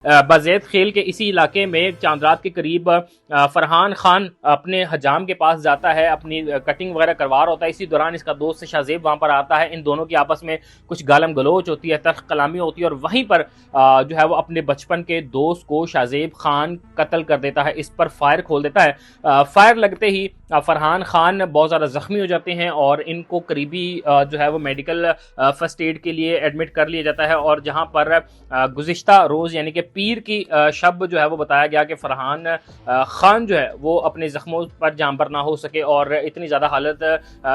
بزید خیل کے اسی علاقے میں چاندرات کے قریب فرحان خان اپنے حجام کے پاس جاتا ہے، اپنی کٹنگ وغیرہ کروا رہا ہوتا ہے۔ اسی دوران اس کا دوست شاہ زیب وہاں پر آتا ہے، ان دونوں کی آپس میں کچھ گالم گلوچ ہوتی ہے، تلخ کلامی ہوتی ہے، اور وہیں پر جو ہے وہ اپنے بچپن کے دوست کو شاہ زیب خان قتل کر دیتا ہے، اس پر فائر کھول دیتا ہے۔ فائر لگتے ہی فرحان خان بہت زیادہ زخمی ہو جاتے ہیں اور ان کو قریبی جو ہے وہ میڈیکل فرسٹ ایڈ کے لیے ایڈمٹ کر لیا جاتا ہے، اور جہاں پر گزشتہ روز یعنی کہ پیر کی شب جو ہے وہ بتایا گیا کہ فرحان خان جو ہے وہ اپنے زخموں پر جانبر نہ ہو سکے، اور اتنی زیادہ حالت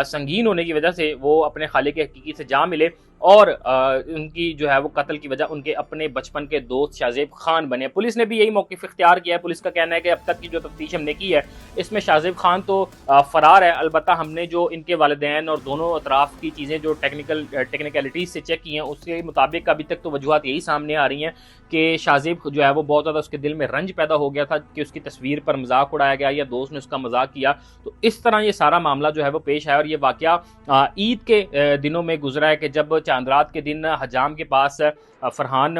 سنگین ہونے کی وجہ سے وہ اپنے خالق حقیقی سے جا ملے، اور ان کی جو ہے وہ قتل کی وجہ ان کے اپنے بچپن کے دوست شاہ زیب خان بنے۔ پولیس نے بھی یہی موقف اختیار کیا ہے۔ پولیس کا کہنا ہے کہ اب تک کی جو تفتیش ہم نے کی ہے اس میں شاہ زیب خان تو فرار ہے، البتہ ہم نے جو ان کے والدین اور دونوں اطراف کی چیزیں جو ٹیکنیکلٹیز سے چیک کی ہیں اس کے مطابق ابھی تک تو وجوہات یہی سامنے آ رہی ہیں کہ شاہ زیب جو ہے وہ بہت زیادہ اس کے دل میں رنج پیدا ہو گیا تھا کہ اس کی تصویر پر مذاق اڑایا گیا یا دوست نے اس کا مذاق کیا، تو اس طرح یہ سارا معاملہ جو ہے وہ پیش آیا۔ اور یہ واقعہ عید کے دنوں میں گزرا ہے کہ جب چاندرات کے دن حجام کے پاس فرحان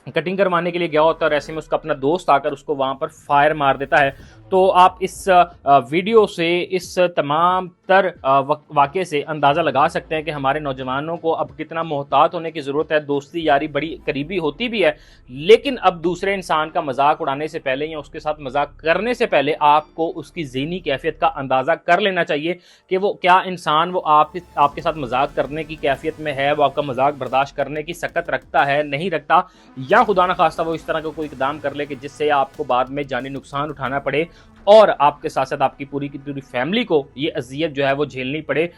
کٹنگ کروانے کے لیے گیا ہوتا ہے، اور ایسے میں اس کا اپنا دوست آ کر اس کو وہاں پر فائر مار دیتا ہے۔ تو آپ اس ویڈیو سے اس تمام تر واقعے سے اندازہ لگا سکتے ہیں کہ ہمارے نوجوانوں کو اب کتنا محتاط ہونے کی ضرورت ہے۔ دوستی یاری بڑی قریبی ہوتی بھی ہے، لیکن اب دوسرے انسان کا مذاق اڑانے سے پہلے یا اس کے ساتھ مذاق کرنے سے پہلے آپ کو اس کی ذہنی کیفیت کا اندازہ کر لینا چاہیے کہ وہ کیا انسان وہ آپ کے ساتھ مذاق کرنے کی کیفیت میں ہے، وہ آپ کا مذاق برداشت کرنے کی سکت رکھتا ہے نہیں رکھتا، یا خدا نخواستہ وہ اس طرح کا کوئی اقدام کر لے کہ جس سے آپ کو بعد میں جانی نقصان اٹھانا پڑے اور آپ کے ساتھ ساتھ آپ کی پوری کی پوری فیملی کو یہ اذیت جو ہے وہ جھیلنی پڑے۔